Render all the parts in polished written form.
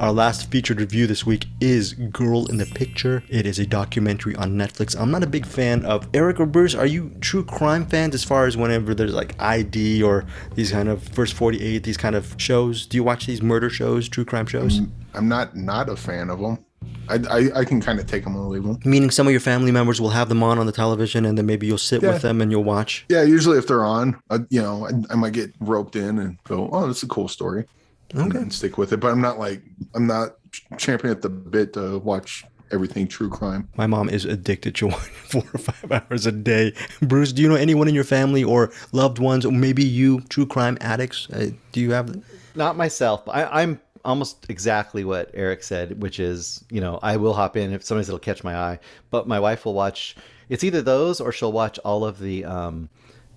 Our last featured review this week is Girl in the Picture. It is a documentary on Netflix. I'm not a big fan of Eric or Bruce. Are you true crime fans as far as whenever there's like ID or these kind of First 48, these kind of shows? Do you watch these murder shows, true crime shows? I'm not a fan of them. I can kind of take them or leave them. Meaning some of your family members will have them on the television and then maybe you'll sit with them and you'll watch? Yeah, usually if they're on, I might get roped in and go, oh, that's a cool story. Okay. And stick with it. But I'm not championing at the bit to watch everything true crime. My mom is addicted to watching 4 or 5 hours a day. Bruce, do you know anyone in your family or loved ones, or maybe you, true crime addicts? Do you have? Not myself. I'm almost exactly what Eric said, which is, I will hop in if somebody's that'll catch my eye. But my wife will watch. It's either those or she'll watch all of the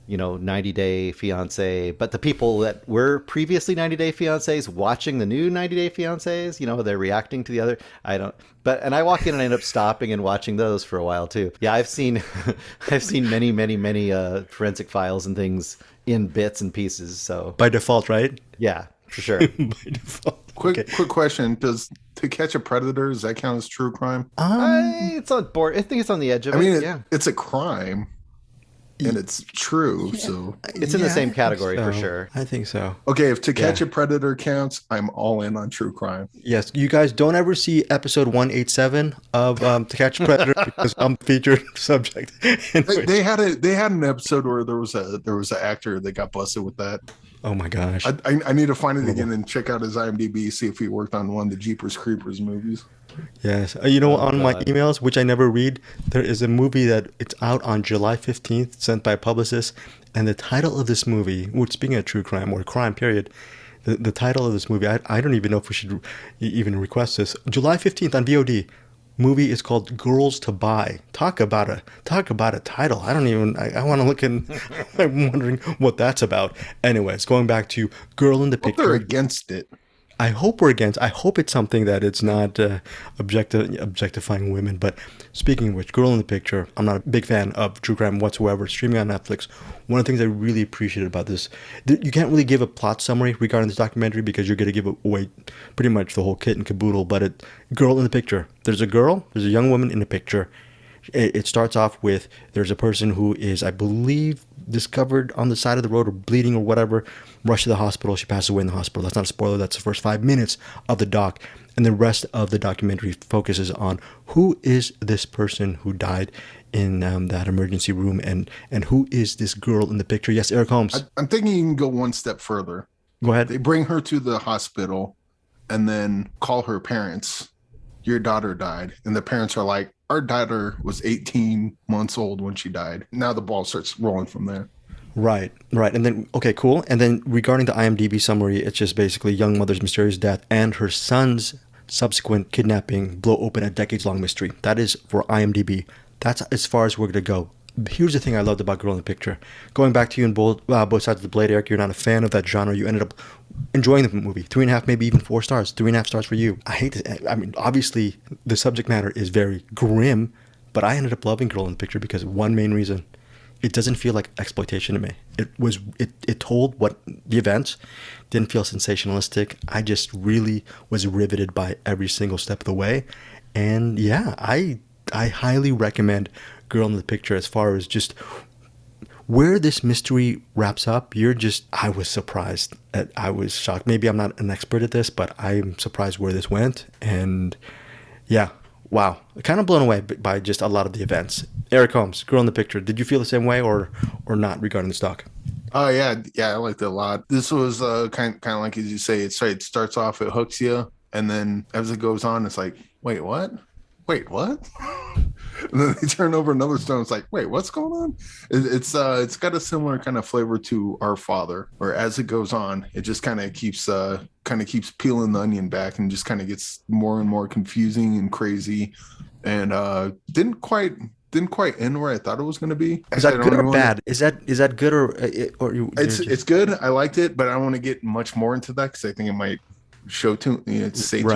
90 Day Fiance, but the people that were previously 90 Day Fiancés watching the new 90 Day Fiancés, they're reacting to the other. And I walk in and I end up stopping and watching those for a while too. Yeah, I've seen many forensic files and things in bits and pieces. So By default, right? yeah, for sure. By default. Quick question: does To Catch a Predator, does that count as true crime? It's on board. I think it's on the edge of it. Yeah, it's a crime. And it's true, so it's in the same category for sure. I think so. Okay, if To Catch a Predator counts, I'm all in on true crime. Yes, you guys don't ever see episode 187 of To Catch a Predator because I'm featured subject. They had an episode where there was an actor that got busted with that. Oh my gosh! I need to find it again and check out his IMDb, see if he worked on one of the Jeepers Creepers movies. Yes. On my emails, which I never read, there is a movie that it's out on July 15th, sent by a publicist. And the title of this movie, which speaking of true crime or crime period, the title of this movie, I don't even know if we should even request this. July 15th on VOD. Movie is called Girls to Buy. Talk about a title. I want to look in. I'm wondering what that's about. Anyways, going back to Girl in the Picture. They're against it. I hope we're against. I hope it's something that it's not objectifying women. But speaking of which, Girl in the Picture, I'm not a big fan of true crime whatsoever. Streaming on Netflix. One of the things I really appreciated about this, you can't really give a plot summary regarding this documentary because you're going to give away pretty much the whole kit and caboodle. But Girl in the Picture. There's a young woman in the picture. It starts off with there's a person who is, I believe, discovered on the side of the road or bleeding or whatever, rushed to the hospital. She passes away in the hospital. That's not a spoiler. That's the first 5 minutes of the doc. And the rest of the documentary focuses on who is this person who died in that emergency room and who is this girl in the picture. Yes, Eric Holmes. I'm thinking you can go one step further. Go ahead. They bring her to the hospital and then call her parents. Your daughter died. And the parents are like, our daughter was 18 months old when she died. Now the ball starts rolling from there. Right. And then, okay, cool. And then regarding the IMDb summary, it's just basically young mother's mysterious death and her son's subsequent kidnapping blow open a decades-long mystery. That is for IMDb. That's as far as we're going to go. Here's the thing I loved about Girl in the Picture. Going back to you in both sides of the blade, Eric, you're not a fan of that genre. You ended up enjoying the movie. 3.5, maybe even 4 stars. 3.5 stars for you. I hate this. I mean, obviously, the subject matter is very grim, but I ended up loving Girl in the Picture because of one main reason. It doesn't feel like exploitation to me. It told what the events, didn't feel sensationalistic. I just really was riveted by every single step of the way. And yeah, I highly recommend Girl in the Picture as far as just where this mystery wraps up. I was surprised. I was shocked. Maybe I'm not an expert at this, but I'm surprised where this went. And yeah, wow. Kind of blown away by just a lot of the events. Eric Holmes, Girl in the Picture. Did you feel the same way or not regarding this doc? Oh yeah, I liked it a lot. This was kind of like as you say, it starts off, it hooks you, and then as it goes on, it's like, wait, what? And then they turn over another stone. It's like, wait, what's going on? It's got a similar kind of flavor to Our Father, where as it goes on, it just kind of keeps peeling the onion back and just kind of gets more and more confusing and crazy, and didn't quite end where I thought it was going to be. Is that good or bad? Is that good or it's good. I liked it, but I don't want to get much more into that because I think it might show too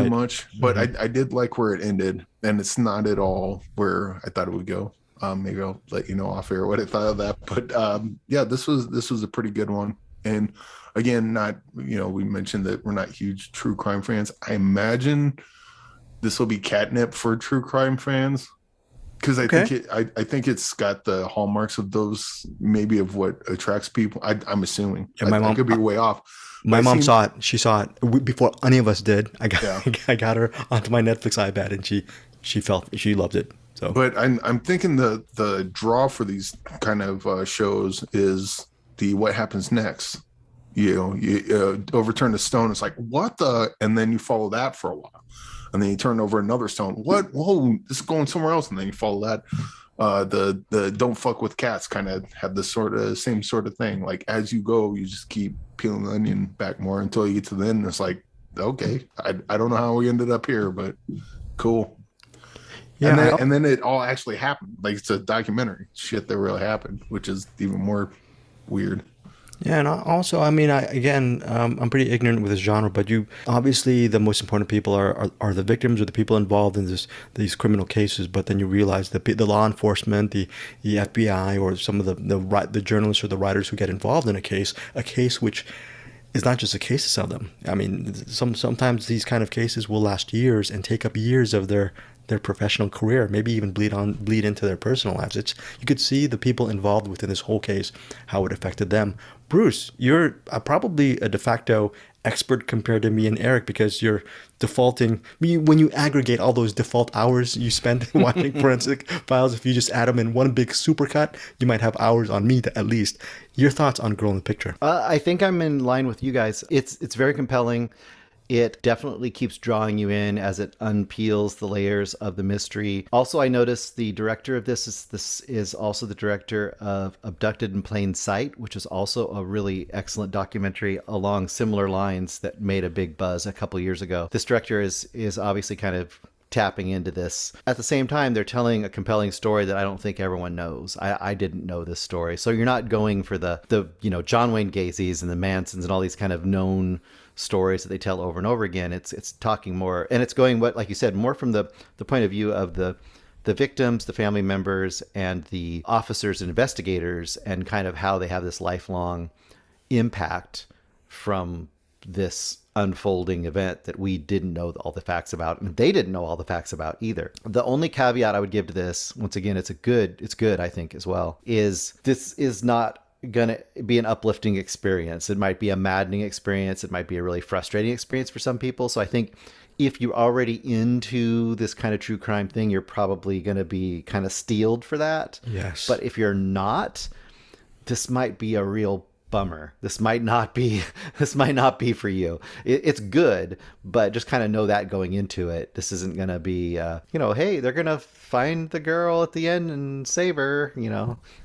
much. But I did like where it ended, and it's not at all where I thought it would go. Maybe I'll let you know off air what I thought of that. But yeah, this was a pretty good one. And again, not, we mentioned that we're not huge true crime fans. I imagine this will be catnip for true crime fans, because Okay. I think it's got the hallmarks of those, maybe of what attracts people. I'm assuming. Yeah, I could be way off, but my I mom seen, saw it. She saw it before any of us did. yeah. I got her onto my Netflix iPad, and she loved it. So But I'm thinking the draw for these kind of shows is the what happens next. You overturn the stone. It's like, what the, and then you follow that for a while, and then you turn over another stone. What? Whoa, this is going somewhere else, and then you follow that. The don't fuck with cats kind of have the same sort of thing. Like as you go, you just keep peeling the onion back more until you get to the end. And it's like, okay, I don't know how we ended up here, but cool. And yeah, then it all actually happened. Like it's a documentary, shit that really happened, which is even more weird. yeah, and also, I mean, I'm pretty ignorant with this genre, but you obviously the most important people are the victims or the people involved in these criminal cases. But then you realize that the law enforcement, the FBI, or some of the journalists or the writers who get involved in a case which is not just a case to sell them. I mean, sometimes these kind of cases will last years and take up years of their professional career, maybe even bleed into their personal lives. You could see the people involved within this whole case, how it affected them. Bruce, you're probably a de facto expert compared to me and Eric because you're defaulting. When you aggregate all those default hours you spend watching forensic files, if you just add them in one big supercut, you might have hours on me at least. Your thoughts on Girl in the Picture? I think I'm in line with you guys. It's very compelling. It definitely keeps drawing you in as it unpeels the layers of the mystery. Also, I noticed the director of this is also the director of Abducted in Plain Sight, which is also a really excellent documentary along similar lines that made a big buzz a couple years ago. This director is obviously kind of tapping into this. At the same time, they're telling a compelling story that I don't think everyone knows. I didn't know this story. So you're not going for the John Wayne Gacy's and the Mansons and all these kind of known stories that they tell over and over again. It's talking more, and it's going, what, like you said, more from the point of view of the victims, the family members, and the officers and investigators, and kind of how they have this lifelong impact from this unfolding event that we didn't know all the facts about, and they didn't know all the facts about either. The only caveat I would give to this, once again, it's good, I think, as well, is this is not gonna be an uplifting experience. It might be a maddening experience. It might be a really frustrating experience for some people. So I think if you're already into this kind of true crime thing, you're probably going to be kind of steeled for that. Yes. But if you're not, this might be a real bummer. This might not be for you. It's good, but just kind of know that going into it. This isn't going to be hey, they're going to find the girl at the end and save her,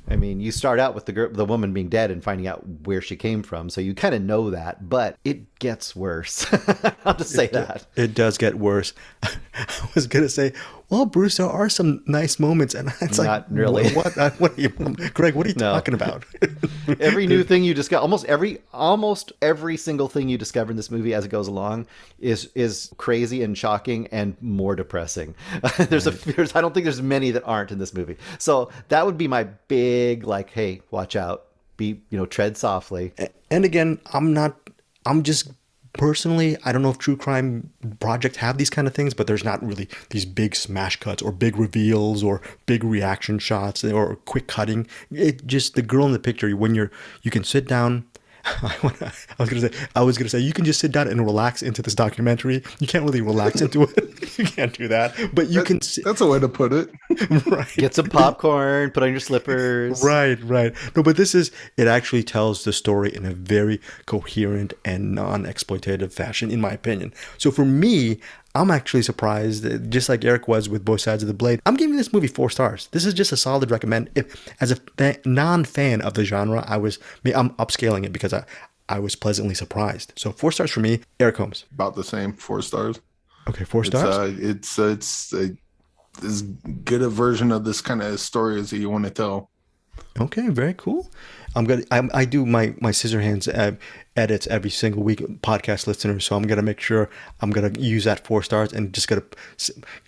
I mean, you start out with the woman being dead and finding out where she came from, so you kind of know that, but it gets worse. I'll just say that. It does get worse. I was going to say, well, Bruce, there are some nice moments, and it's Not really. What are you, Greg, what are you No. talking about? Every new thing you discover, almost every single thing you discover in this movie as it goes along is crazy and shocking and more depressing. I don't think there's many that aren't in this movie. So that would be my big, like, hey, watch out, tread softly. And again, I'm just personally, I don't know if true crime projects have these kind of things, but there's not really these big smash cuts or big reveals or big reaction shots or quick cutting. It just, the Girl in the Picture, when you can sit down. I was gonna say you can just sit down and relax into this documentary. You can't really relax into it. You can't do that, but you can. That's a way to put it. Right. Get some popcorn, put on your slippers. Right. No, but it actually tells the story in a very coherent and non-exploitative fashion, in my opinion. So for me, I'm actually surprised, just like Eric was with Both Sides of the Blade. I'm giving this movie 4 stars. This is just a solid recommend. As a non-fan of the genre, I'm upscaling it because I was pleasantly surprised. So 4 stars for me. Eric Holmes. About the same, 4 stars. Okay, 4 stars. It's as good a version of this kind of story as you want to tell. Okay, very cool. I do my scissor hands edits every single week, podcast listeners. So I'm gonna make sure I'm gonna use that 4 stars and just gonna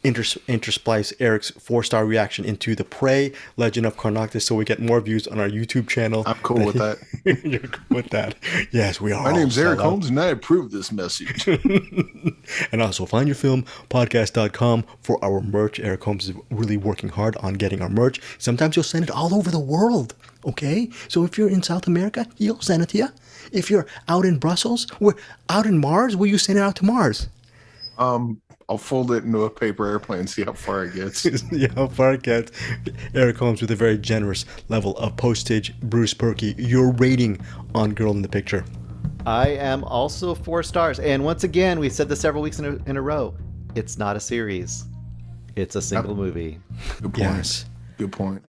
intersplice Eric's 4-star reaction into the Prey Legend of Karnoctus, so we get more views on our YouTube channel. I'm cool with that. You're cool with that? Yes, we are. My name's all Eric sellouts. Holmes, and I approve this message. And also findyourfilmpodcast.com for our merch. Eric Holmes is really working hard on getting our merch. Sometimes he'll send it all over the world. Okay? So if you're in South America, he'll send it to you. If you're out in Brussels, we're out in Mars, will you send it out to Mars? I'll fold it into a paper airplane, see how far it gets. Yeah, how far it gets. Eric Holmes with a very generous level of postage. Bruce Perky, your rating on Girl in the Picture. I am also 4 stars. And once again, we've said this several weeks in a row. It's not a series. It's a single movie. Good point. Yes. Good point.